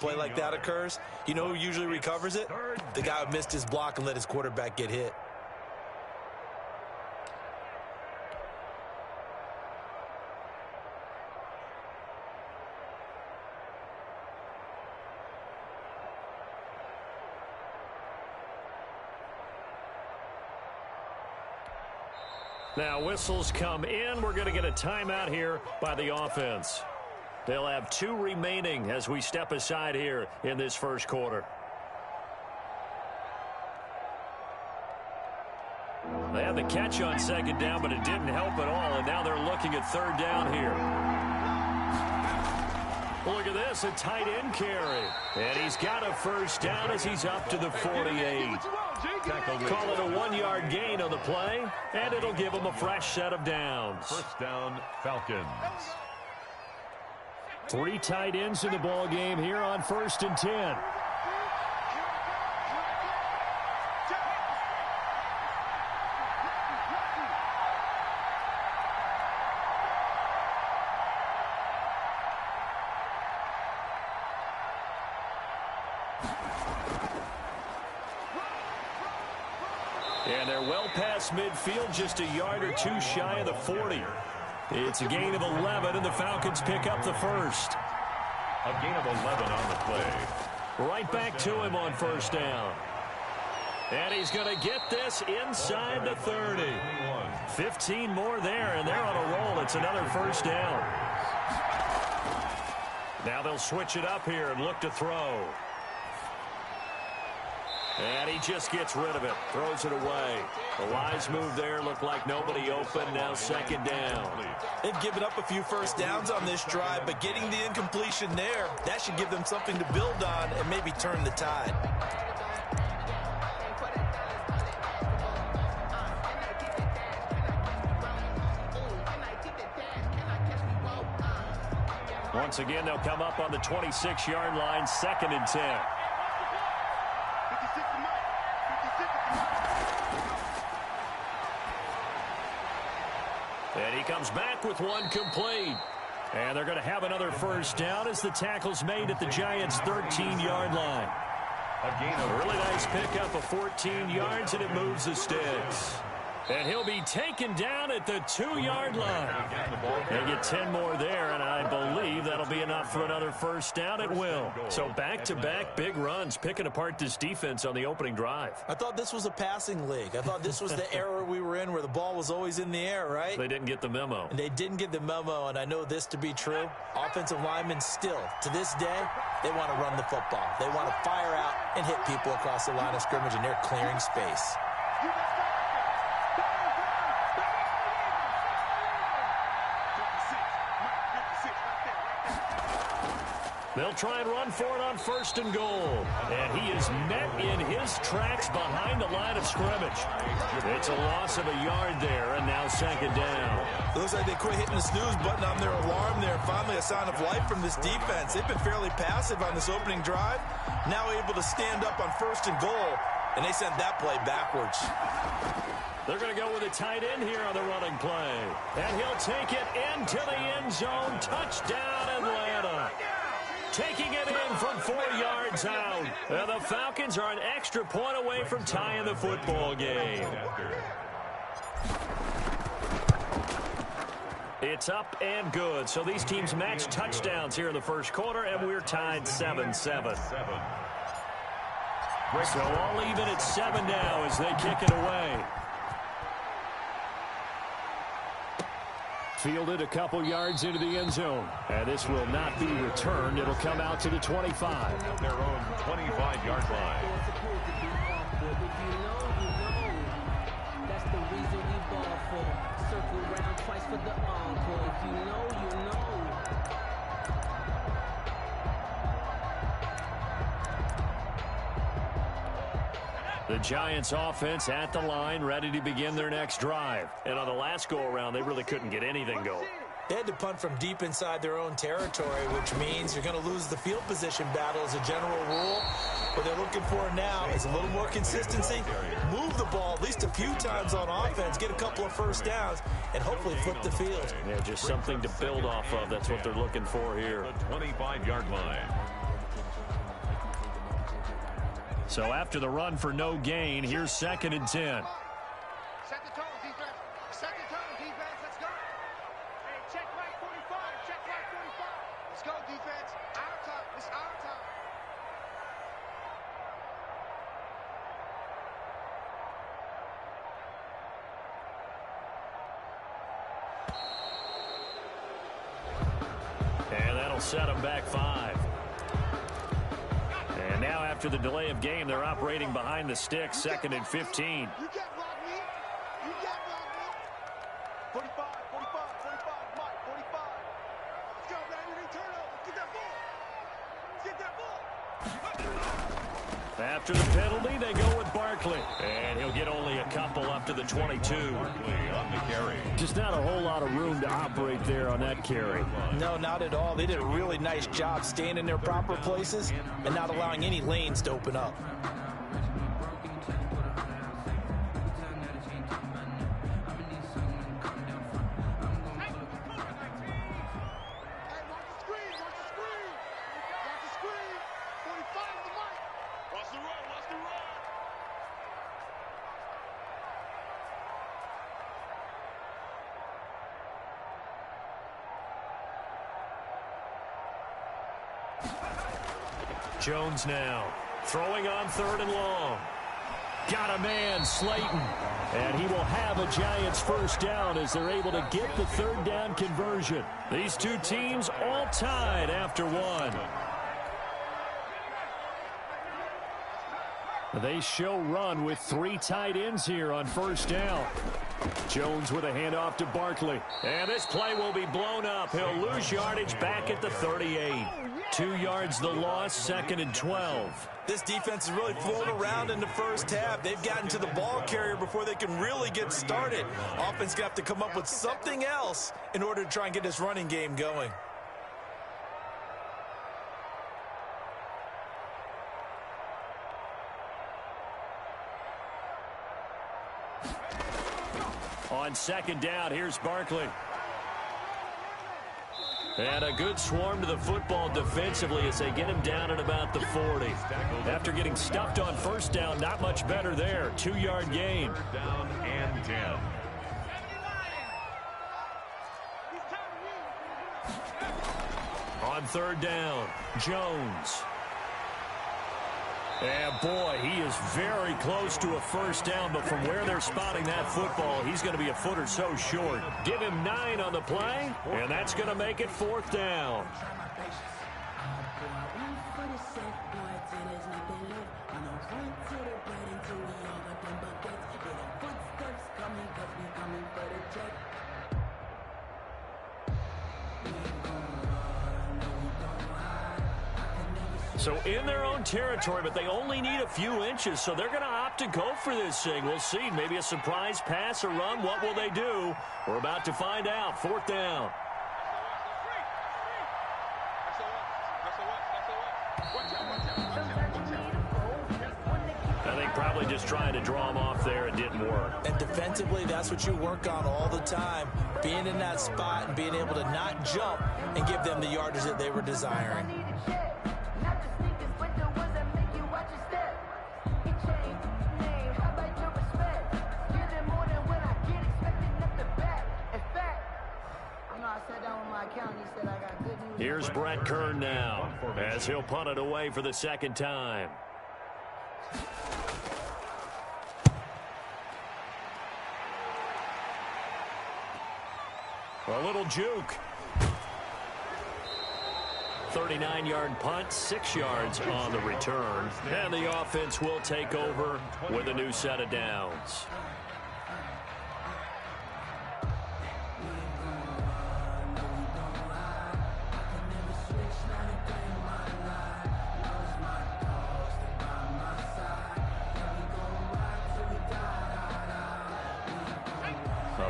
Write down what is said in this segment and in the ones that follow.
play like that occurs, you know who usually recovers it? The guy who missed his block and let his quarterback get hit. Now whistles come in. We're going to get a timeout here by the offense. They'll have 2 remaining as we step aside here in this first quarter. They had the catch on second down, but it didn't help at all, and now they're looking at third down here. Look at this, a tight end carry. And he's got a first down as he's up to the 48. Call it a 1-yard gain on the play, and it'll give him a fresh set of downs. First down, Falcons. 3 tight ends in the ball game here on 1st and 10. And they're well past midfield, just a yard or 2 shy of the 40. It's a gain of 11, and the Falcons pick up the first. A gain of 11 on the play. Right back to him on first down. And he's going to get this inside the 30. 15 more there, and they're on a roll. It's another first down. Now they'll switch it up here and look to throw. And he just gets rid of it, throws it away. The wise move there, looked like nobody open, now second down. They've given up a few first downs on this drive, but getting the incompletion there, that should give them something to build on and maybe turn the tide. Once again, they'll come up on the 26-yard line, 2nd and 10. And he comes back with one complete. And they're going to have another first down as the tackle's made at the Giants' 13-yard line. A really nice pickup of 14 yards, and it moves the sticks. And he'll be taken down at the 2-yard line. They get 10 more there, and I believe that'll be enough for another first down. It will. So back-to-back big runs, picking apart this defense on the opening drive. I thought this was a passing league. I thought this was the era we were in where the ball was always in the air, right? They didn't get the memo. And they didn't get the memo, and I know this to be true. Offensive linemen still, to this day, they want to run the football. They want to fire out and hit people across the line of scrimmage, and they're clearing space. They'll try and run for it on 1st and goal. And he is met in his tracks behind the line of scrimmage. It's a loss of a yard there, and now 2nd down. It looks like they quit hitting the snooze button on their alarm there. Finally a sign of life from this defense. They've been fairly passive on this opening drive. Now able to stand up on 1st and goal, and they sent that play backwards. They're going to go with a tight end here on the running play. And he'll take it into the end zone. Touchdown, Atlanta. Taking it in from 4 yards out. And the Falcons are an extra point away from tying the football game. It's up and good. So these teams match touchdowns here in the first quarter, and we're tied 7-7. So all even at 7 now as they kick it away. Fielded a couple yards into the end zone. And this will not be returned. It'll come out to the 25. Their own 25-yard line. That's the reason we ball for. Circle round twice for the encore. If you know, you know. The Giants offense at the line, ready to begin their next drive. And on the last go-around, they really couldn't get anything going. They had to punt from deep inside their own territory, which means you're going to lose the field position battle as a general rule. What they're looking for now is a little more consistency, move the ball at least a few times on offense, get a couple of first downs, and hopefully flip the field. Yeah, just something to build off of. That's what they're looking for here. The 25-yard line. So after the run for no gain, here's 2nd and 10. Set the tone, defense. Set the tone, defense. Let's go. Hey, check right 45. Check right 45. Let's go, defense. Our time. It's our time. And that'll set them back 5. And now after the delay of game, they're operating behind the sticks, 2nd and 15. You get block me. You get block me. 45, 45, 45, Mike, 45. Let's go, baby. Return over. Get that ball. Get that ball. After the penalty, they go with Barkley. And he'll get only a couple up to the 22. Barkley on the carry. Just not a whole lot of room to operate there on that carry. No, not at all. They did a really nice job staying in their proper places and not allowing any lanes to open up. Jones now throwing on 3rd and long. Got a man, Slayton. And he will have a Giants first down as they're able to get the 3rd down conversion. These two teams all tied after 1. They show run with 3 tight ends here on first down. Jones with a handoff to Barkley. And this play will be blown up. He'll lose yardage back at the 38. 2 yards the loss, 2nd and 12. This defense is really flown around in the first half. They've gotten to the ball carrier before they can really get started. Offense going to have to come up with something else in order to try and get this running game going. On 2nd down, here's Barkley. And a good swarm to the football defensively as they get him down at about the 40. After getting stuffed on first down, not much better there. 2-yard gain. 3rd down and 10. On 3rd down, Jones. And boy, he is very close to a first down, but from where they're spotting that football, he's going to be a foot or so short. Give him 9 on the play, and that's going to make it 4th down. So in their own territory, but they only need a few inches, so they're going to opt to go for this thing. We'll see. Maybe a surprise pass or run. What will they do? We're about to find out. 4th down. I think probably just trying to draw them off there. It didn't work. And defensively, that's what you work on all the time. Being in that spot and being able to not jump and give them the yardage that they were desiring. Here's Brett Kern now as he'll punt it away for the 2nd time. A little juke. 39-yard punt, 6 yards on the return. And the offense will take over with a new set of downs.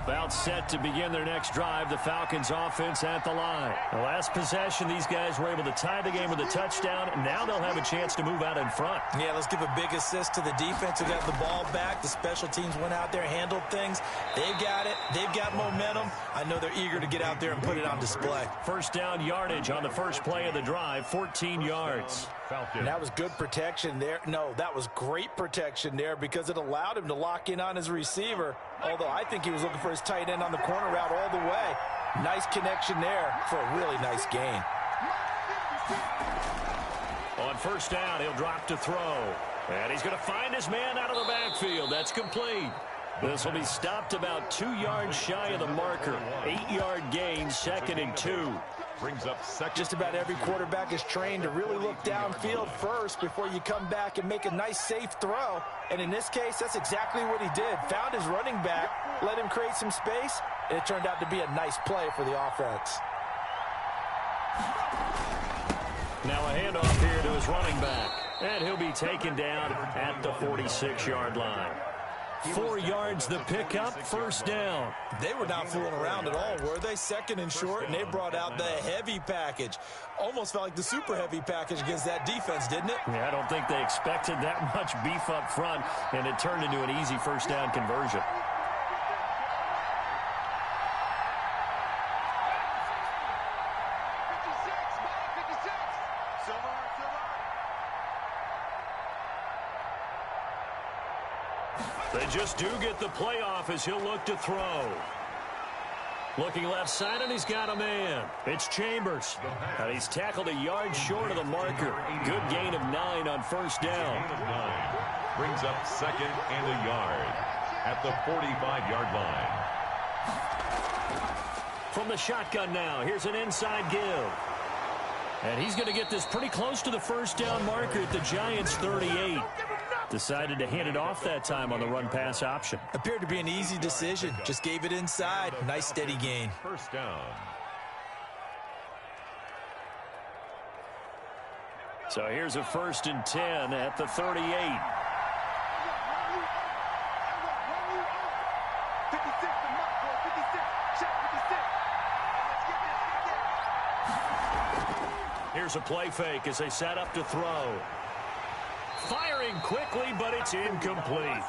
About set to begin their next drive. The Falcons offense at the line. The last possession, these guys were able to tie the game with a touchdown, and now they'll have a chance to move out in front. Yeah, let's give a big assist to the defense who got the ball back. The special teams went out there, handled things. They've got it. They've got momentum. I know they're eager to get out there and put it on display. First down yardage on the first play of the drive, 14 yards. Falcons. And that was good protection there. No, that was great protection there because it allowed him to lock in on his receiver. Although I think he was looking for his tight end on the corner route all the way. Nice connection there for a really nice gain. On first down, he'll drop to throw. And he's going to find his man out of the backfield. That's complete. This will be stopped about 2 yards shy of the marker. 8-yard gain, 2nd and 2. Brings up second. Just about every quarterback is trained to really look downfield first before you come back and make a nice, safe throw. And in this case, that's exactly what he did. Found his running back, let him create some space, and it turned out to be a nice play for the offense. Now a handoff here to his running back. And he'll be taken down at the 46-yard line. 4 yards the pickup, first down. They were not fooling around at all, were they? 2nd and short, and they brought out the heavy package. Almost felt like the super heavy package against that defense, didn't it? Yeah, I don't think they expected that much beef up front, and it turned into an easy first down conversion. They just do get the playoff as he'll look to throw. Looking left side, and he's got a man. It's Chambers. And he's tackled a yard short of the marker. Good gain of 9 on first down. Gain of 9. Brings up 2nd and a yard at the 45-yard line. From the shotgun now, here's an inside give. And he's going to get this pretty close to the first down marker at the Giants' 38. Decided to hand it off that time on the run-pass option. Appeared to be an easy decision. Just gave it inside. Nice, steady gain. First down. So here's a 1st and 10 at the 38. 56, check 56. Here's a play fake as they set up to throw. Firing quickly, but it's incomplete.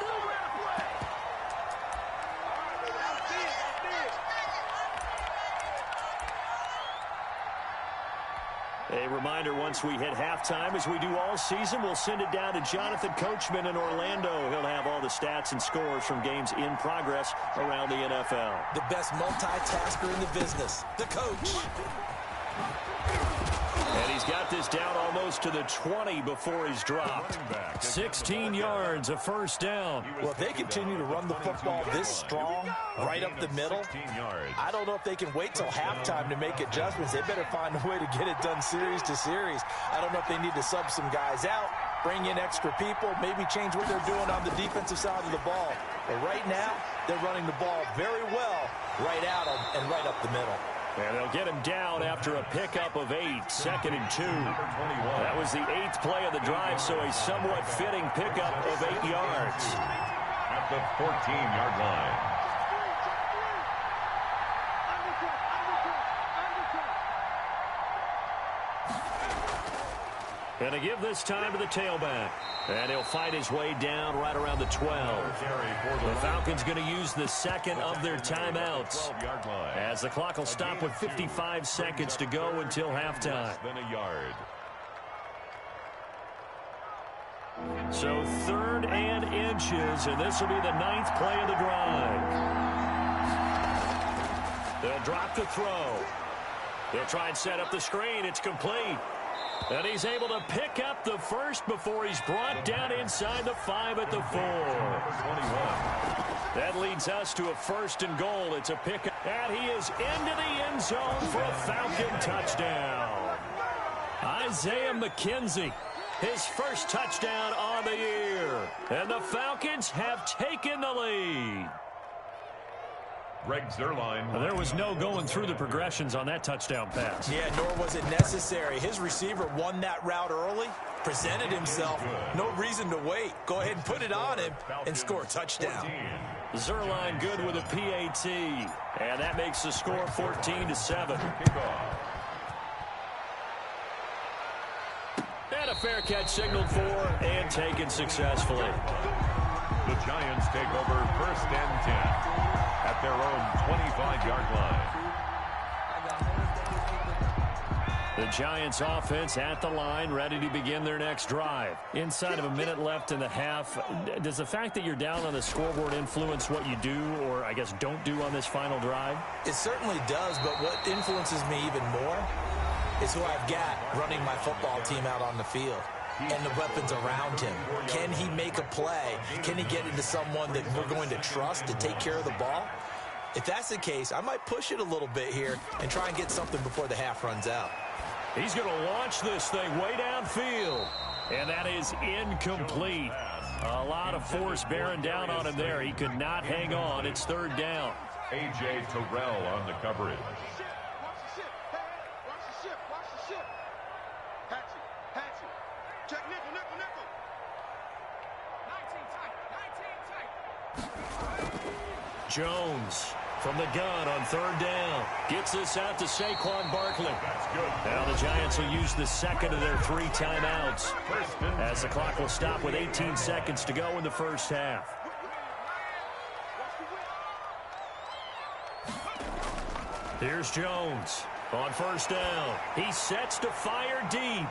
A reminder, once we hit halftime, as we do all season, we'll send it down to Jonathan Coachman in Orlando. He'll have all the stats and scores from games in progress around the NFL. The best multitasker in the business, the coach. And he's got this down almost to the 20 before he's dropped. 16 yards, a first down. Well, if they continue to run the football this strong, right up the middle, I don't know if they can wait till halftime to make adjustments. They better find a way to get it done series to series. I don't know if they need to sub some guys out, bring in extra people, maybe change what they're doing on the defensive side of the ball. But right now, they're running the ball very well right at them and right up the middle. And they'll get him down after a pickup of 8, 2nd and 2. That was the 8th play of the drive, so a somewhat fitting pickup of 8 yards. At the 14-yard line. And to give this time to the tailback. And he'll fight his way down right around the 12. The Falcons going to use the 2nd of their timeouts, as the clock will stop with 55 seconds to go until halftime. Then a yard. So 3rd and inches, and this will be the 9th play of the drive. They'll drop the throw. They'll try and set up the screen. It's complete. And he's able to pick up the first before he's brought down inside the 5 at the 4. That leads us to a 1st and goal. It's a pick, and he is into the end zone for a Falcon touchdown. Isaiah McKenzie, his first touchdown on the year. And the Falcons have taken the lead. Greg Zuerlein. There was no going through the progressions on that touchdown pass. Yeah, nor was it necessary. His receiver won that route early, presented himself. No reason to wait. Go ahead and put it on him and score a touchdown. Zuerlein good with a PAT. And that makes the score 14-7. And a fair catch signaled for and taken successfully. The Giants take over 1st and 10 at their own 25-yard line. The Giants offense at the line, ready to begin their next drive. Inside of a minute left in the half, does the fact that you're down on the scoreboard influence what you do, or I guess don't do on this final drive? It certainly does, but what influences me even more is who I've got running my football team out on the field and the weapons around him. Can he make a play? Can he get into someone that we're going to trust to take care of the ball? If that's the case, I might push it a little bit here and try and get something before the half runs out. He's going to launch this thing way downfield. And that is incomplete. A lot of force bearing down on him there. He could not hang on. It's third down. A.J. Terrell on the coverage. Jones from the gun on third down. Gets this out to Saquon Barkley. That's good. Now the Giants will use the second of their 3 timeouts as the clock will stop with 18 seconds to go in the first half. Here's Jones on first down. He sets to fire deep.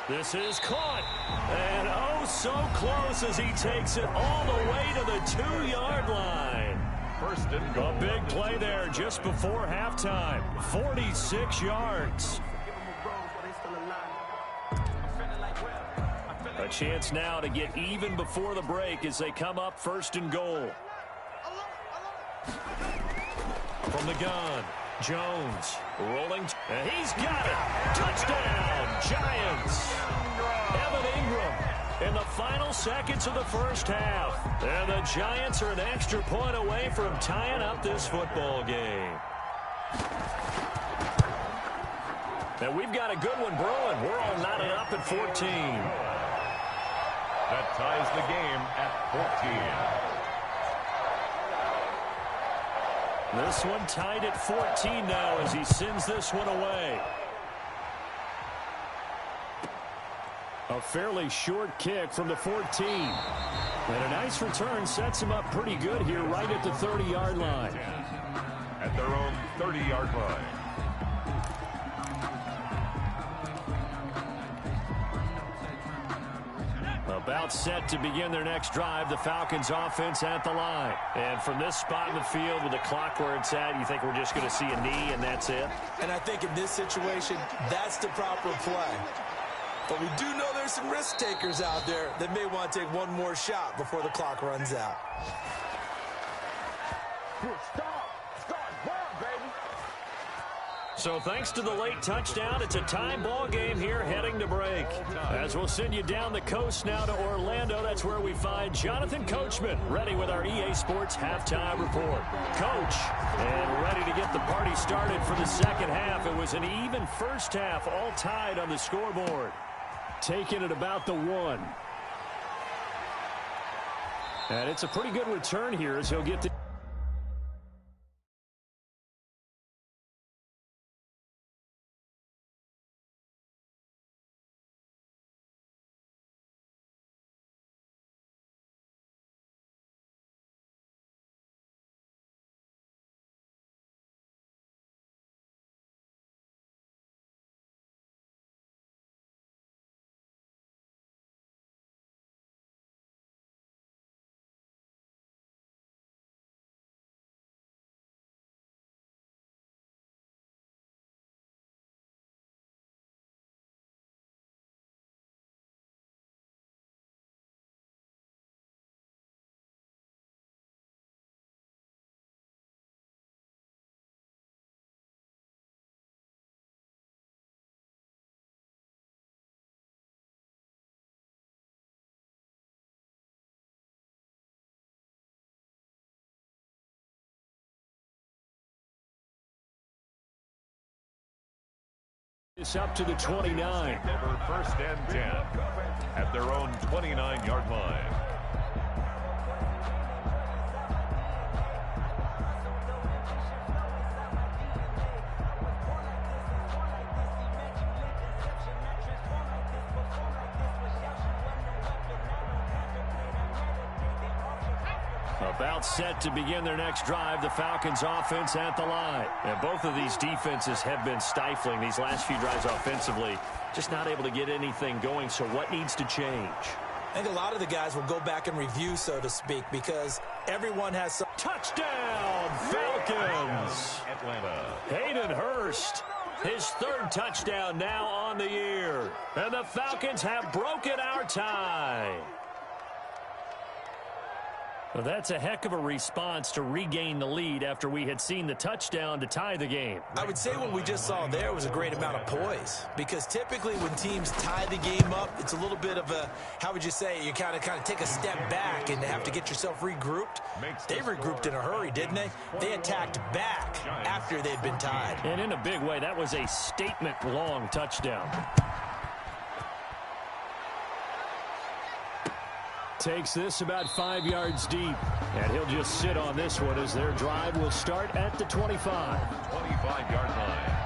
This is caught. And oh, so close as he takes it all the way to the 2-yard line. First and goal. A big play there just before halftime. 46 yards. A chance now to get even before the break as they come up first and goal. From the gun, Jones rolling. And he's got it. Touchdown, Giants. Evan Ingram in the final seconds of the first half. And the Giants are an extra point away from tying up this football game. And we've got a good one brewing. We're all knotted up at 14. That ties the game at 14. This one tied at 14 now as he sends this one away. A fairly short kick from the 14. And a nice return sets him up pretty good here right at the 30-yard line. At their own 30-yard line. About set to begin their next drive, the Falcons offense at the line. And from this spot in the field with the clock where it's at, you think we're just going to see a knee and that's it? And I think in this situation, that's the proper play. But we do know there's some risk takers out there that may want to take one more shot before the clock runs out. So thanks to the late touchdown, it's a tie ball game here heading to break. As we'll send you down the coast now to Orlando, that's where we find Jonathan Coachman, ready with our EA Sports halftime report. Coach, and ready to get the party started for the second half. It was an even first half, all tied on the scoreboard. Taking it about the 1. And it's a pretty good return here as he'll get the... It's up to the 29. First and 10 at their own 29-yard line. About set to begin their next drive, the Falcons offense at the line. And both of these defenses have been stifling these last few drives offensively. Just not able to get anything going, so what needs to change? I think a lot of the guys will go back and review, so to speak, because everyone has some... Touchdown, Falcons! Atlanta. Hayden Hurst, his third touchdown now on the year. And the Falcons have broken our tie. Well, that's a heck of a response to regain the lead after we had seen the touchdown to tie the game. I would say what we just saw there was a great amount of poise, because typically when teams tie the game up, it's a little bit of a, how would you say, you kind of take a step back and have to get yourself regrouped. They regrouped in a hurry, didn't they? They attacked back after they'd been tied. And in a big way, that was a statement-long touchdown. Takes this about 5 yards deep. And he'll just sit on this one as their drive will start at the 25. 25-yard line.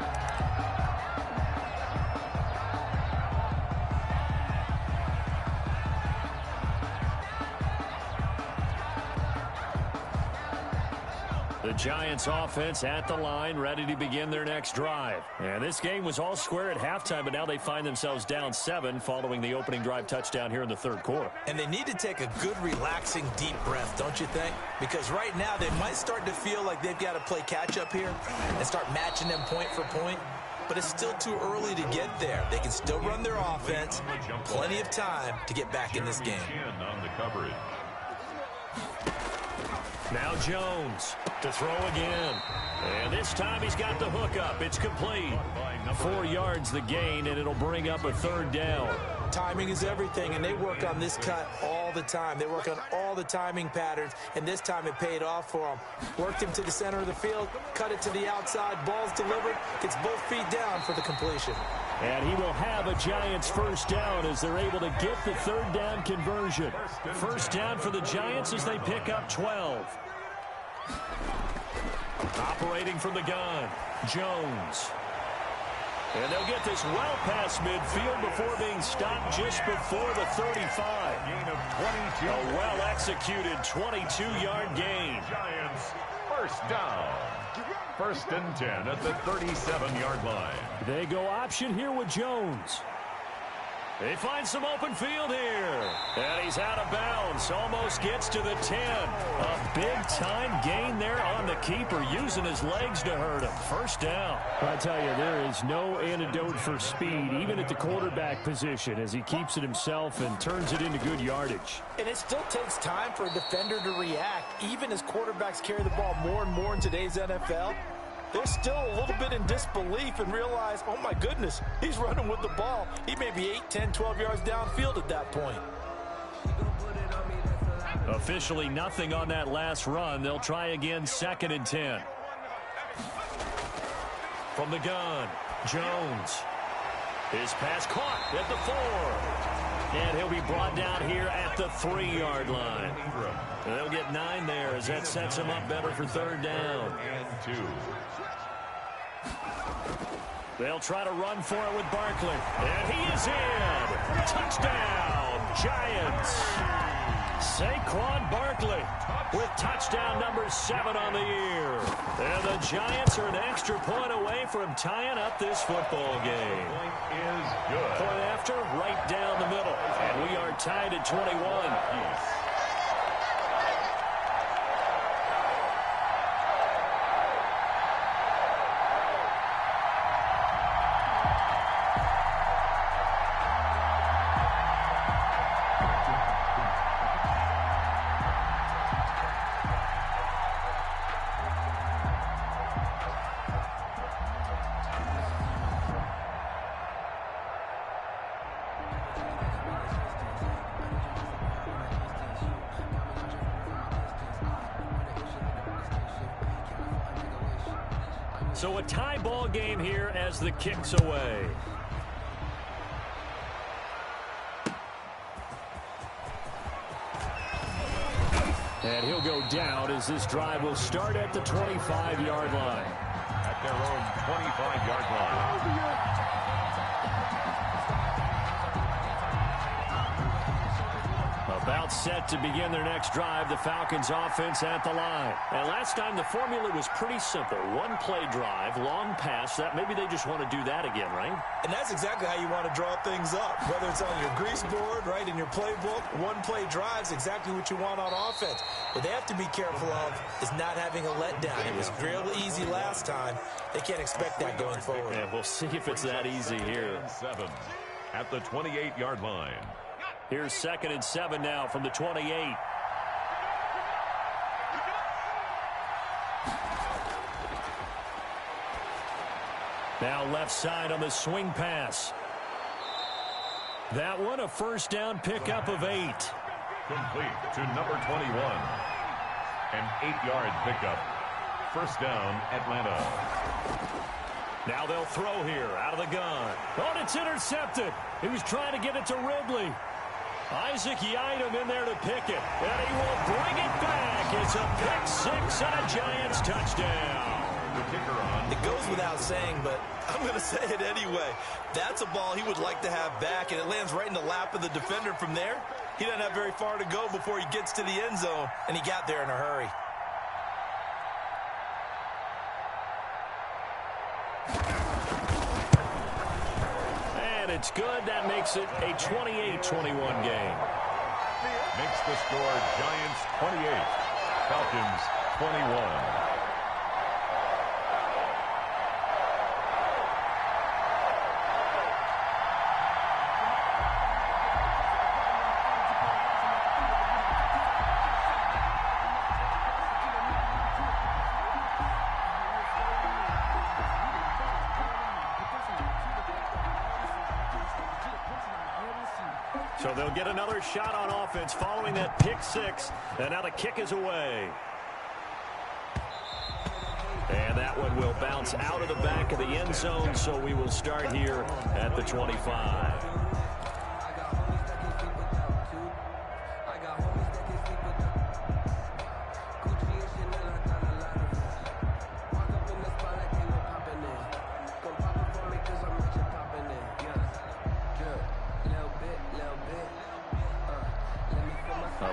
The Giants offense at the line, ready to begin their next drive. And this game was all square at halftime, but now they find themselves down 7 following the opening drive touchdown here in the third quarter. And they need to take a good, relaxing, deep breath, don't you think? Because right now they might start to feel like they've got to play catch-up here and start matching them point for point. But it's still too early to get there. They can still run their offense. Plenty of time to get back in this game. On the coverage. Now Jones to throw again. And this time he's got the hook up. It's complete. 4 yards the gain, and it'll bring up a third down. Timing is everything, and they work on this cut all the time. They work on all the timing patterns, and this time it paid off for them. Worked him to the center of the field, cut it to the outside, ball's delivered, gets both feet down for the completion. And he will have a Giants first down as they're able to get the third down conversion. First down for the Giants as they pick up 12. Operating from the gun, Jones. And they'll get this well past midfield before being stopped just before the 35. Gain of 22. A well-executed 22-yard gain. Giants first down. First and 10 at the 37-yard line. They go option here with Jones. They find some open field here. And he's out of bounds. Almost gets to the 10. A big-time gain there on the keeper, using his legs to hurt him. First down. I tell you, there is no antidote for speed, even at the quarterback position, as he keeps it himself and turns it into good yardage. And it still takes time for a defender to react, even as quarterbacks carry the ball more and more in today's NFL. They're still a little bit in disbelief and realize, oh my goodness, he's running with the ball. He may be 8, 10, 12 yards downfield at that point. Officially nothing on that last run. They'll try again, 2nd and 10. From the gun, Jones. His pass caught at the 4. And he'll be brought down here at the 3-yard line. And they'll get 9 there as that sets him up better for third down. And 2. They'll try to run for it with Barkley. And he is in. Touchdown, Giants. Saquon Barkley with touchdown number 7 on the year. And the Giants are an extra point away from tying up this football game. Point is good. Point after, right down the middle. And we are tied at 21. So a tie ball game here as the kick's away. And he'll go down as this drive will start at the 25-yard line. At their own 25-yard line. A About set to begin their next drive, the Falcons offense at the line. And last time the formula was pretty simple. One play drive, long pass. That maybe they just want to do that again, right? And that's exactly how you want to draw things up. Whether it's on your grease board, right, in your playbook, one play drive's exactly what you want on offense. What they have to be careful of is not having a letdown. It was real easy last time. They can't expect that going forward. Yeah, we'll see if it's that easy here. 7 at the 28-yard line. Here's 2nd and 7 now from the 28. Now left side on the swing pass. That one a first down pickup of 8. Complete to number 21. An 8-yard pickup. First down, Atlanta. Now they'll throw here out of the gun. Oh, and it's intercepted. He was trying to get it to Ridley. Isaac Yiadom in there to pick it. And he will bring it back. It's a pick-6 and a Giants touchdown. The kicker on. It goes without saying, but I'm going to say it anyway. That's a ball he would like to have back, and it lands right in the lap of the defender from there. He doesn't have very far to go before he gets to the end zone, and he got there in a hurry. It's good. That makes it a 28-21 game. Makes the score Giants 28, Falcons 21. So they'll get another shot on offense following that pick-6, and now the kick is away. And that one will bounce out of the back of the end zone, so we will start here at the 25.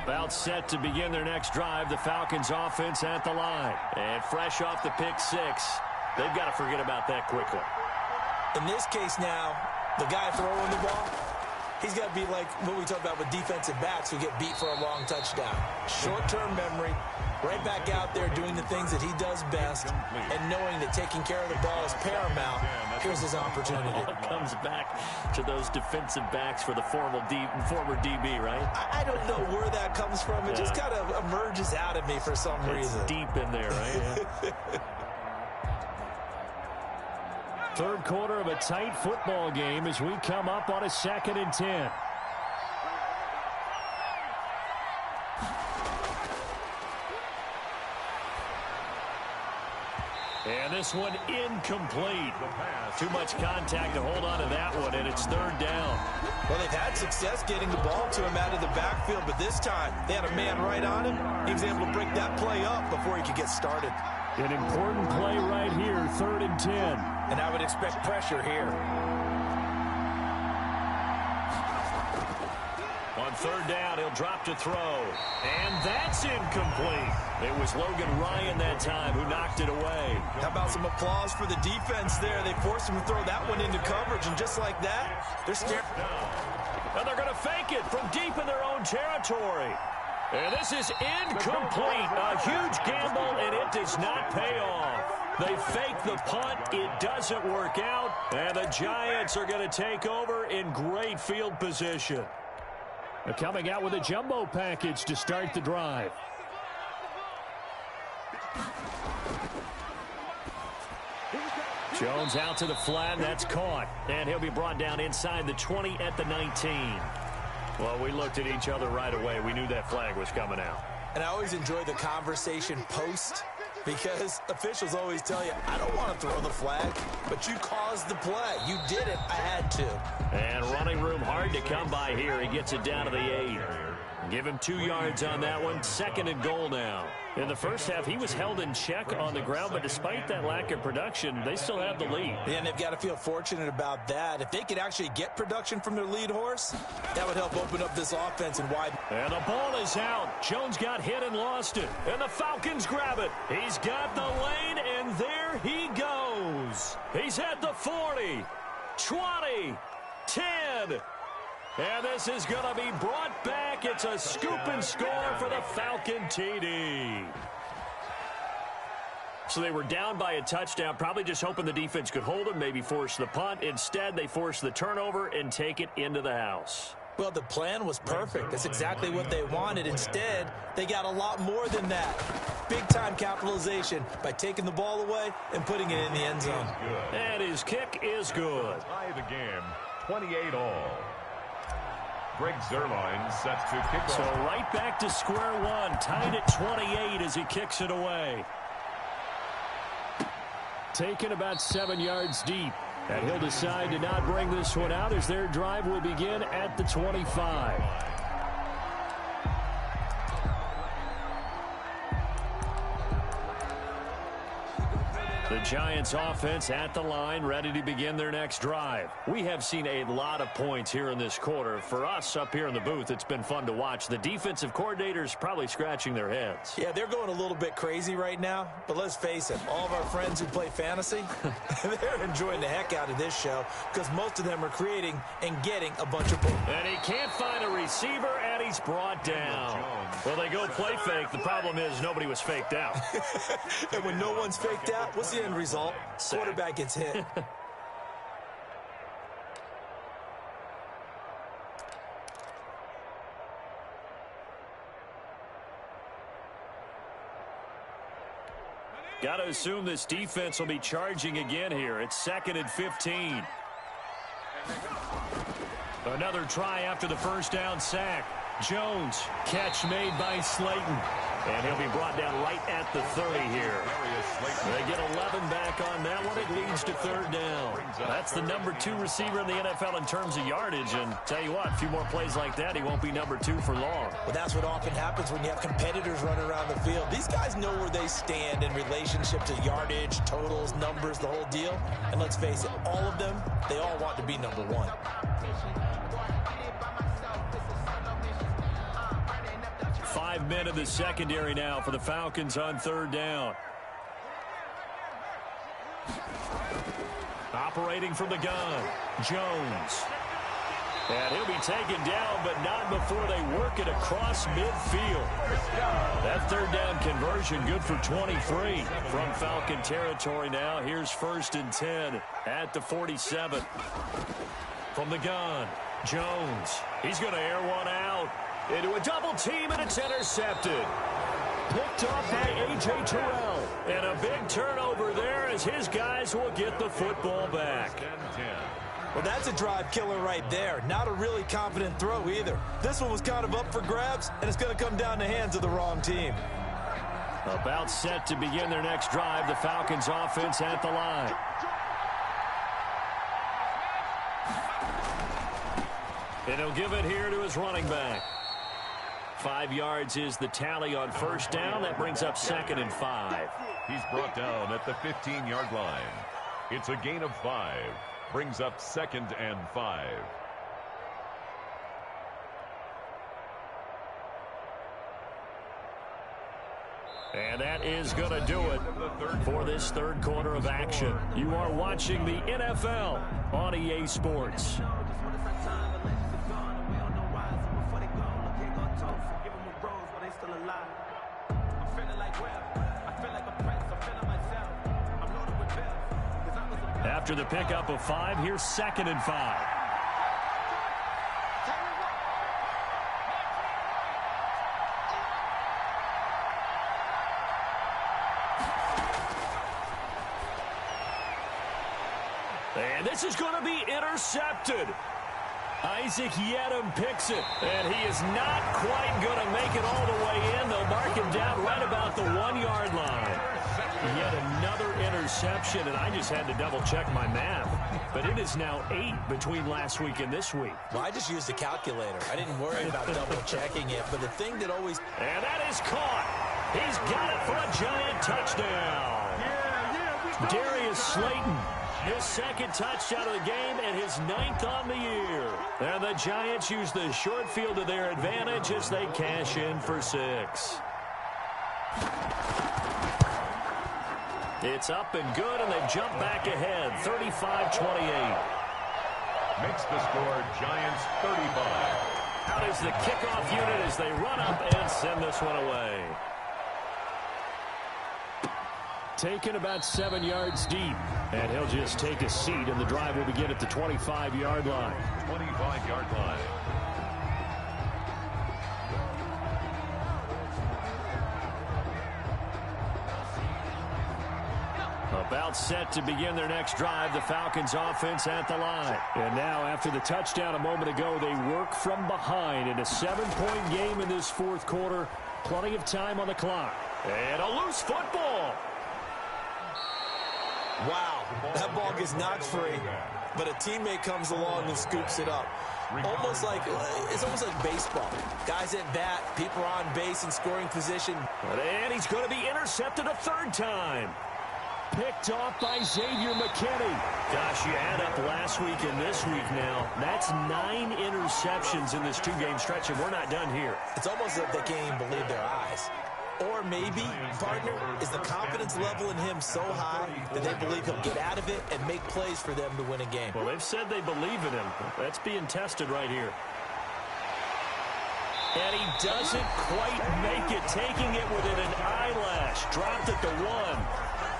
About set to begin their next drive, the Falcons offense at the line. And fresh off the pick-6, they've got to forget about that quickly. In this case now, the guy throwing the ball, he's got to be like what we talked about with defensive backs who get beat for a long touchdown. Short-term memory, right back out there doing the things that he does best, and knowing that taking care of the ball is paramount. Here's his opportunity. It comes back to those defensive backs for the former DB, right? I don't know where that comes from. It just kind of emerges out of me for some reason. It's deep in there, right? Yeah. Third quarter of a tight football game as we come up on a 2nd and 10. And this one incomplete. Too much contact to hold on to that one, and it's 3rd down. Well, they've had success getting the ball to him out of the backfield, but this time they had a man right on him. He was able to break that play up before he could get started. An important play right here, 3rd and 10. And I would expect pressure here. On 3rd down, he'll drop to throw. And that's incomplete. It was Logan Ryan that time who knocked it away. How about some applause for the defense there? They forced him to throw that one into coverage, and just like that, they're scared. And they're going to fake it from deep in their own territory. And this is incomplete. A huge gamble, and it does not pay off. They fake the punt. It doesn't work out. And the Giants are going to take over in great field position. They're coming out with a jumbo package to start the drive. Jones out to the flat. That's caught. And he'll be brought down inside the 20 at the 19. Well, we looked at each other right away. We knew that flag was coming out. And I always enjoy the conversation post, because officials always tell you, I don't want to throw the flag, but you caused the play. You did it. I had to. And running room hard to come by here. He gets it down to the 8. Give him 2 yards on that one. 2nd and goal now. In the first half, he was held in check on the ground, but despite that lack of production, they still have the lead. Yeah, and they've got to feel fortunate about that. If they could actually get production from their lead horse, that would help open up this offense and widen. And the ball is out. Jones got hit and lost it. And the Falcons grab it. He's got the lane, and there he goes. He's at the 40, 20, 10. And this is going to be brought back. It's a scoop and score for the Falcon TD. So they were down by a touchdown, probably just hoping the defense could hold them, maybe force the punt. Instead, they forced the turnover and take it into the house. Well, the plan was perfect. That's exactly what they wanted. Instead, they got a lot more than that. Big-time capitalization by taking the ball away and putting it in the end zone. And his kick is good. Tie the game, 28-all. Greg Zerline set to kick So off. right back to square one, tied at 28 as he kicks it away. Taken about 7 yards deep. And he'll decide to not bring this one out as their drive will begin at the 25. The Giants offense at the line, ready to begin their next drive. We have seen a lot of points here in this quarter. For us up here in the booth, it's been fun to watch. The defensive coordinators probably scratching their heads. Yeah, they're going a little bit crazy right now, but let's face it, all of our friends who play fantasy, they're enjoying the heck out of this show because most of them are creating and getting a bunch of points. And he can't find a receiver, and he's brought down. Well, they go play fake. The problem is nobody was faked out. And when no one's faked out, what's the end result? Quarterback gets hit. Got to assume this defense will be charging again here. It's 2nd and 15. Another try after the first down sack. Jones, catch made by Slayton. And he'll be brought down right at the 30 here. They get 11 back on that one. It leads to 3rd down. That's the number 2 receiver in the NFL in terms of yardage. And tell you what, a few more plays like that, he won't be number 2 for long. Well, that's what often happens when you have competitors running around the field. These guys know where they stand in relationship to yardage, totals, numbers, the whole deal. And let's face it, all of them, they all want to be number 1. 5 men in the secondary now for the Falcons on 3rd down. Operating from the gun, Jones. And he'll be taken down, but not before they work it across midfield. That 3rd down conversion good for 23 from Falcon territory now. Here's 1st and 10 at the 47. From the gun, Jones. He's going to air one out. Into a double team, and it's intercepted. Picked off by A.J. Terrell. And a big turnover there as his guys will get the football back. Well, that's a drive killer right there. Not a really confident throw either. This one was kind of up for grabs, and it's going to come down the hands of the wrong team. About set to begin their next drive, the Falcons offense at the line. And he'll give it here to his running back. 5 yards is the tally on 1st down. That brings up 2nd and 5. He's brought down at the 15-yard line. It's a gain of 5. Brings up 2nd and 5. And that is going to do it for this 3rd quarter of action. You are watching the NFL on EA Sports. After the pickup of 5, here's 2nd and 5. And this is going to be intercepted. Isaac Yedem picks it, and he is not quite going to make it all the way in. They'll mark him down right about the 1-yard line. Yet another interception, and I just had to double-check my math. But it is now 8 between last week and this week. Well, I just used a calculator. I didn't worry about double-checking it. But the thing that always... And that is caught. He's got it for a Giant touchdown. Darius Slayton, his second touchdown of the game and his 9th on the year. And the Giants use the short field to their advantage as they cash in for 6. It's up and good, and they've jumped back ahead, 35-28. Makes the score Giants 35. Out is the kickoff unit as they run up and send this one away. Taken about 7 yards deep, and he'll just take a seat, and the drive will begin at the 25-yard line. 25-yard line. About set to begin their next drive, the Falcons offense at the line. And now after the touchdown a moment ago, they work from behind in a 7-point game in this fourth quarter. Plenty of time on the clock. And a loose football. Wow, that ball gets knocked free, but a teammate comes along and scoops it up. It's almost like baseball. Guys at bat, people are on base in scoring position. And he's going to be intercepted a third time. Picked off by Xavier McKinney. Gosh, you add up last week and this week now. That's 9 interceptions in this 2-game stretch, and we're not done here. It's almost like they can't even believe their eyes. Or maybe, partner, is the confidence level in him so high that they believe he'll get out of it and make plays for them to win a game. Well, they've said they believe in him. That's being tested right here. And he doesn't quite make it, taking it within an eyelash. Dropped at the 1.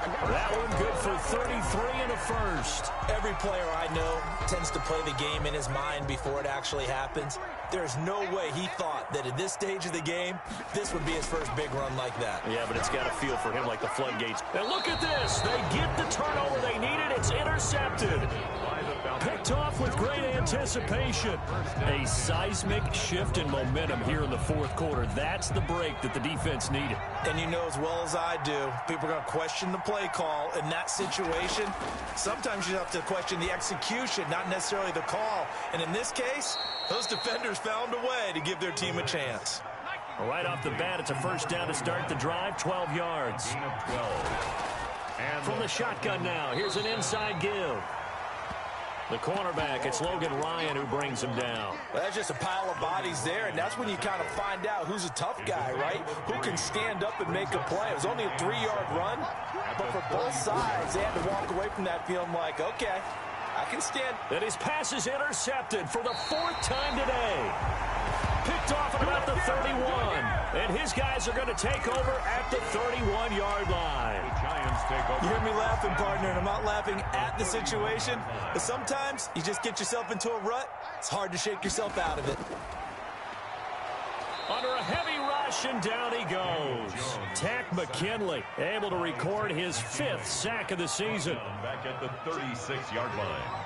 That one good for 33 and a first. Every player I know tends to play the game in his mind before it actually happens. There's no way he thought that at this stage of the game, this would be his first big run like that. Yeah, but it's got to feel for him like the floodgates. And look at this. They get the turnover they needed. It's intercepted. Picked off with great anticipation. A seismic shift in momentum here in the fourth quarter. That's the break that the defense needed. And you know as well as I do, people are going to question the play call in that situation. Sometimes you have to question the execution, not necessarily the call. And in this case, those defenders found a way to give their team a chance. Right off the bat, it's a first down to start the drive, 12 yards. And from the shotgun now, here's an inside give. The cornerback, it's Logan Ryan who brings him down. Well, that's just a pile of bodies there, and that's when you kind of find out who's a tough guy, right? Who can stand up and make a play. It was only a 3-yard run, but for both sides, they had to walk away from that feeling like, okay, I can stand. And his pass is intercepted for the 4th time today. Picked off at about the 31. And his guys are going to take over at the 31-yard line. The Giants take over. You hear me laughing, partner, and I'm not laughing at the situation. But sometimes you just get yourself into a rut. It's hard to shake yourself out of it. Under a heavy rush, and down he goes. Tack McKinley able to record his 5th sack of the season. Back at the 36-yard line.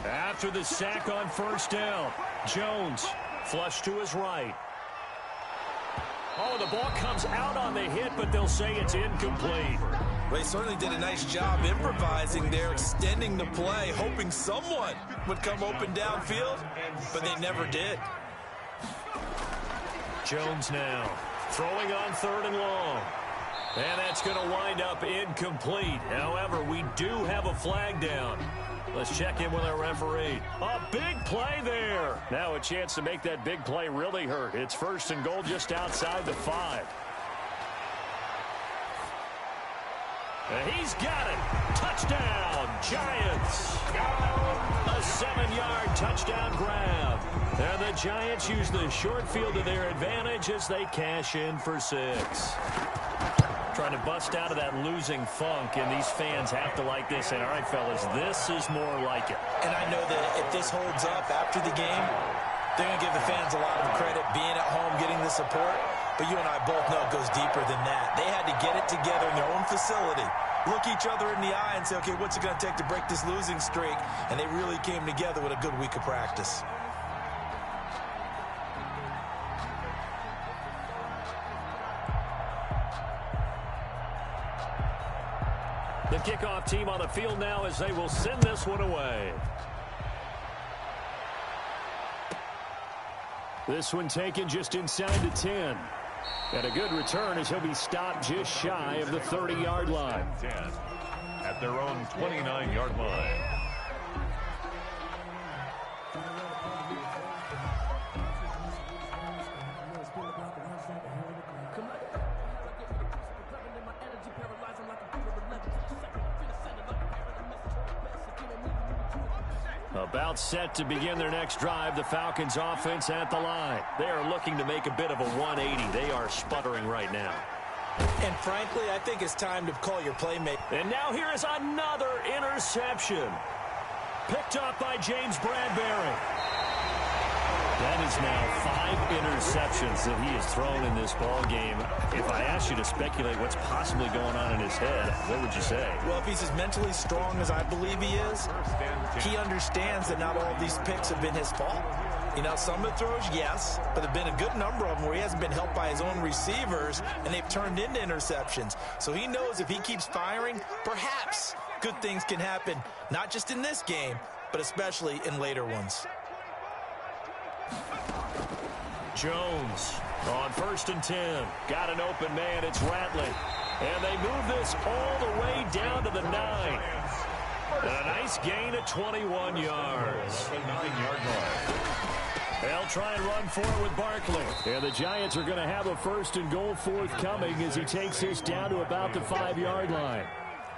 After the sack on first down, Jones flush to his right. Oh, the ball comes out on the hit, but they'll say it's incomplete. Well, they certainly did a nice job improvising there, extending the play, hoping someone would come open downfield, but they never did. Jones now throwing on 3rd and long. And that's going to wind up incomplete. However, we do have a flag down. Let's check in with our referee. A big play there. Now a chance to make that big play really hurt. It's 1st and goal just outside the 5. And he's got it. Touchdown, Giants. A 7-yard touchdown grab. And the Giants use the short field to their advantage as they cash in for 6. Trying to bust out of that losing funk, and these fans have to like this. And all right, fellas, this is more like it. And I know that if this holds up after the game, they're going to give the fans a lot of credit being at home, getting the support. But you and I both know it goes deeper than that. They had to get it together in their own facility, look each other in the eye and say, okay, what's it going to take to break this losing streak? And they really came together with a good week of practice. kickoff team on the field now as they will send this one away. This one taken just inside the 10. And a good return as he'll be stopped just shy of the 30-yard line. 10 at their own 29-yard line. About set to begin their next drive, the Falcons offense at the line. They are looking to make a bit of a 180. They are sputtering right now. And frankly, I think it's time to call your playmate. And now here is another interception. Picked up by James Bradbury. That is now 5 interceptions that he has thrown in this ball game. If I asked you to speculate what's possibly going on in his head, what would you say? Well, if he's as mentally strong as I believe he is, he understands that not all of these picks have been his fault. You know, some of the throws, yes, but there have been a good number of them where he hasn't been helped by his own receivers, and they've turned into interceptions. So he knows if he keeps firing, perhaps good things can happen, not just in this game, but especially in later ones. Jones on 1st and 10. Got an open man. It's Ratley. And they move this all the way down to the 9. And a nice gain of 21 yards. The 9-yard line. They'll try and run for it with Barkley. And the Giants are going to have a 1st and goal forthcoming as he takes this down to about the 5-yard line.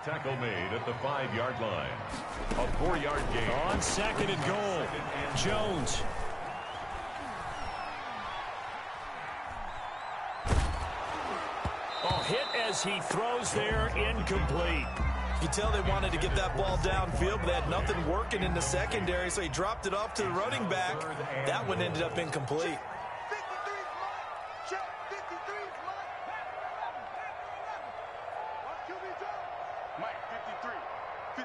Tackle made at the 5-yard line. A 4-yard gain. On 2nd and goal. Jones. Hit as he throws there, incomplete. You tell they wanted to get that ball downfield, but they had nothing working in the secondary, so he dropped it off to the running back. That one ended up incomplete. 53's mine. Check. 53's mine. QB's up. Mike, 53.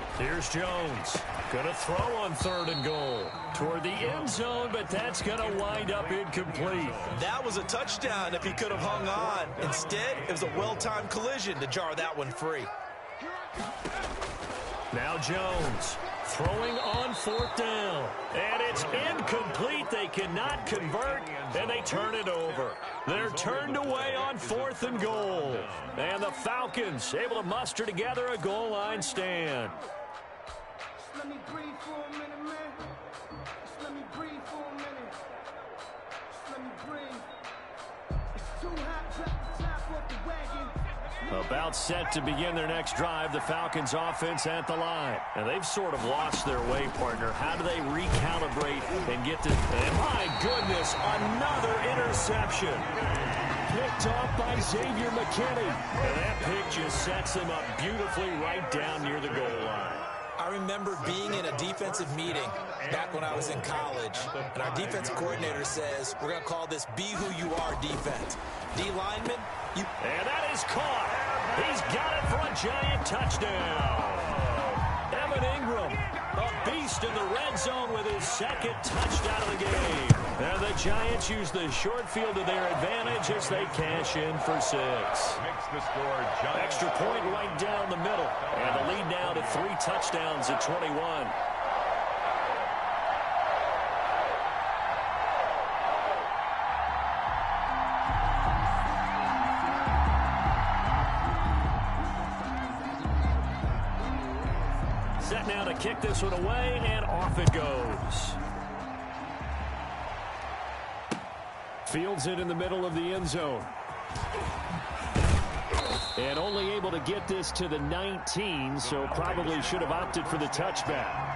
53. Here's Jones. Gonna throw on 3rd and goal. Toward the end zone, but that's gonna wind up incomplete. That was a touchdown if he could have hung on. Instead, it was a well-timed collision to jar that one free. Now Jones throwing on 4th down. And it's incomplete. They cannot convert, and they turn it over. They're turned away on 4th and goal. And the Falcons able to muster together a goal line stand. Just let me breathe for a minute, man. Just let me breathe for a minute. Just let me breathe. It's too hot, drop the top off the wagon. About set to begin their next drive, the Falcons offense at the line. And they've sort of lost their way, partner. How do they recalibrate and get this? And my goodness, another interception. Picked off by Xavier McKinney. And that pick just sets him up beautifully right down near the goal line. I remember being in a defensive meeting back when I was in college, and our defensive coordinator says, we're going to call this Be Who You Are defense. D lineman, you... And that is caught. He's got it for a Giant touchdown. Evan Ingram, a beast in the red zone with his 2nd touchdown of the game. And the Giants use the short field to their advantage as they cash in for 6. Makes the score Giants. Extra point right down the middle. And the lead now to 3 touchdowns at 21. Set now to kick this one away, and off it goes. Fields it in the middle of the end zone. And only able to get this to the 19, so probably should have opted for the touchback.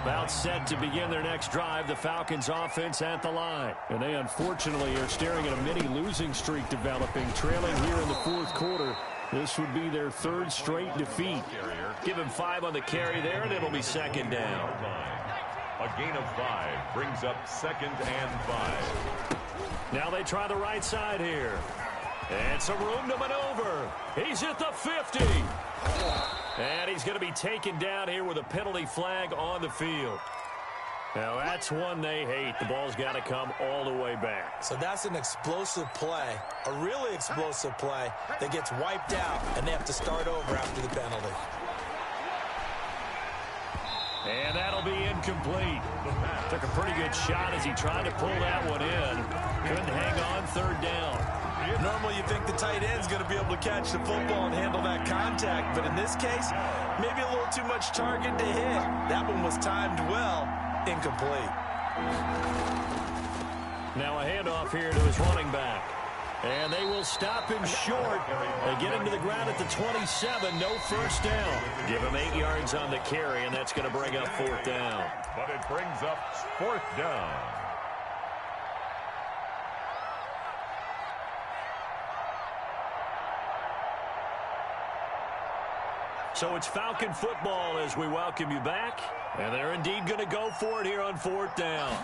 About set to begin their next drive, the Falcons offense at the line. And they unfortunately are staring at a mini losing streak developing, trailing here in the 4th quarter. This would be their 3rd straight defeat. Give him 5 on the carry there, and it'll be 2nd down. A gain of 5 brings up 2nd and 5. Now they try the right side here. And some room to maneuver. He's at the 50. And he's going to be taken down here with a penalty flag on the field. Now, that's one they hate. The ball's got to come all the way back. So that's an explosive play, a really explosive play that gets wiped out, and they have to start over after the penalty. And that'll be incomplete. Took a pretty good shot as he tried to pull that one in. Couldn't hang on third down. Normally you think the tight end's going to be able to catch the football and handle that contact, but in this case, maybe a little too much target to hit. That one was timed well. Incomplete. Now a handoff here to his running back. And they will stop him short. They get him to the ground at the 27. No first down. Give him 8 yards on the carry, and that's going to bring up fourth down. But it brings up fourth down. So it's Falcon football as we welcome you back. And they're indeed going to go for it here on fourth down.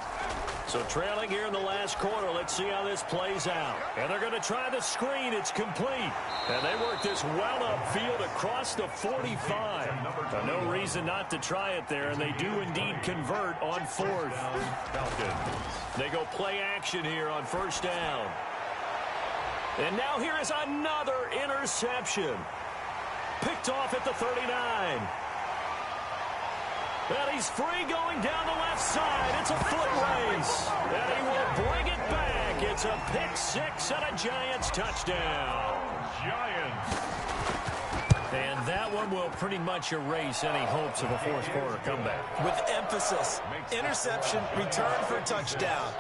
So trailing here in the last quarter. Let's see how this plays out. And they're going to try the screen. It's complete. And they work this well upfield across the 45. No reason not to try it there. And they do indeed convert on fourth. They go play action here on first down. And now here is another interception. Picked off at the 39. And he's free going down the left side. It's a foot race. And he will bring it back. It's a pick six and a Giants touchdown. Giants. And that one will pretty much erase any hopes of a fourth quarter comeback. With emphasis, interception, return for touchdown.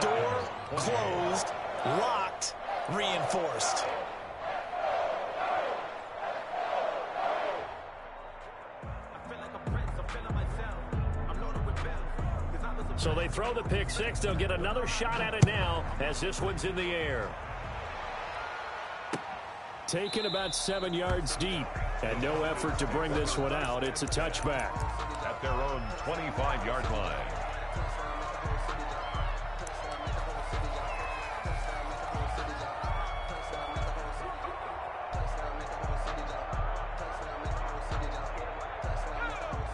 Door closed, locked, reinforced. So they throw the pick six. They'll get another shot at it now as this one's in the air. Taken about 7 yards deep and no effort to bring this one out. It's a touchback. At their own 25-yard line.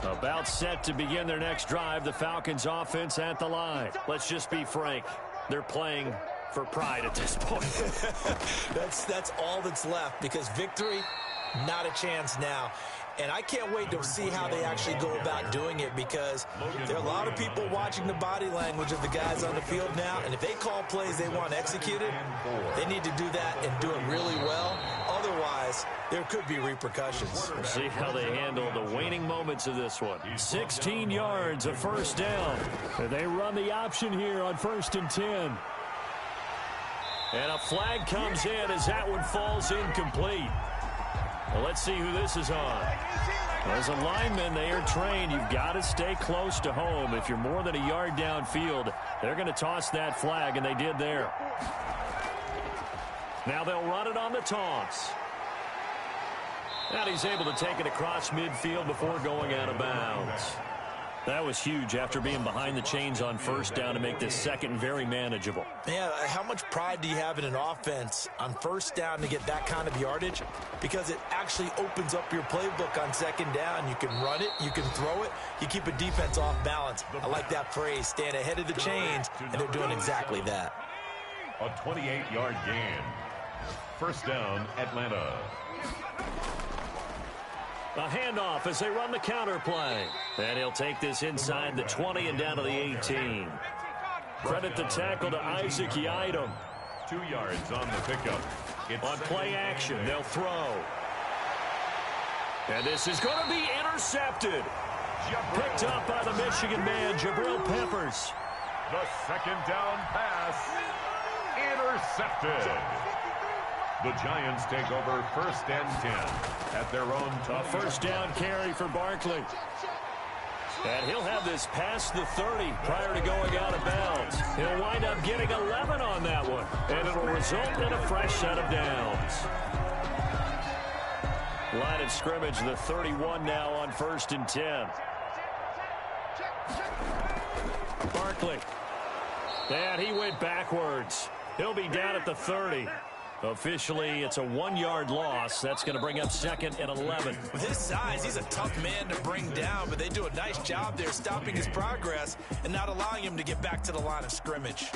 About set to begin their next drive. The Falcons offense at the line. Let's just be frank. They're playing for pride at this point. That's all that's left, because victory, not a chance now. And I can't wait to see how they actually go about doing it, because there are a lot of people watching the body language of the guys on the field now, and if they call plays they want executed, they need to do that and do it really well. Otherwise, there could be repercussions. We'll see how they handle the waning moments of this one. 16 yards, a first down. And they run the option here on 1st and 10. And a flag comes in as that one falls incomplete. Well, let's see who this is on. As a lineman, they are trained. You've got to stay close to home. If you're more than a yard downfield, they're going to toss that flag, and they did there. Now they'll run it on the toss. And he's able to take it across midfield before going out of bounds. That was huge after being behind the chains on first down to make this second very manageable. Yeah, how much pride do you have in an offense on first down to get that kind of yardage? Because it actually opens up your playbook on second down. You can run it, you can throw it, you keep a defense off balance. I like that phrase, stand ahead of the chains, and they're doing exactly that. A 28-yard gain. First down, Atlanta. A handoff as they run the counter play. And he'll take this inside the 20 and down to the 18. Credit the tackle to Isaac Yiadom. 2 yards on the pickup. On play action, they'll throw. And this is going to be intercepted. Picked up by the Michigan man, Jabril Peppers. The second down pass. Intercepted. The Giants take over 1st and 10 at their own A first down carry for Barkley. And he'll have this past the 30 prior to going out of bounds. He'll wind up getting 11 on that one. And it'll result in a fresh set of downs. Line of scrimmage, the 31 now on 1st and 10. Barkley. And he went backwards. He'll be down at the 30. Officially, it's a 1-yard loss. That's going to bring up 2nd and 11. With his size, he's a tough man to bring down, but they do a nice job there stopping his progress, and not allowing him to get back to the line of scrimmage.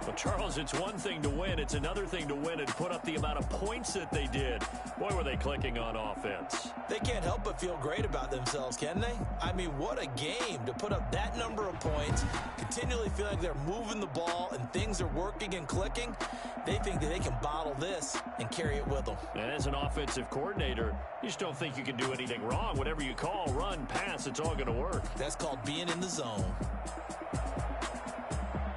Well, Charles, it's one thing to win. It's another thing to win and put up the amount of points that they did. Boy, were they clicking on offense. They can't help but feel great about themselves, can they? I mean, what a game to put up that number of points, continually feeling like they're moving the ball and things are working and clicking. They think that they can bottle this and carry it with them. And as an offensive coordinator, you just don't think you can do anything wrong. Whatever you call, run, pass, it's all going to work. That's called being in the zone.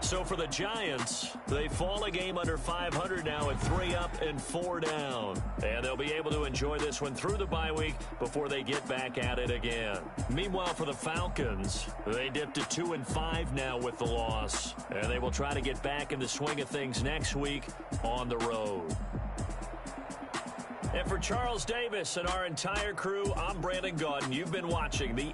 So for the Giants, they fall a game under 500 now at 3 up and 4 down. And they'll be able to enjoy this one through the bye week before they get back at it again. Meanwhile, for the Falcons, they dipped to 2-5 now with the loss. And they will try to get back in the swing of things next week on the road. And for Charles Davis and our entire crew, I'm Brandon Gaudin. You've been watching the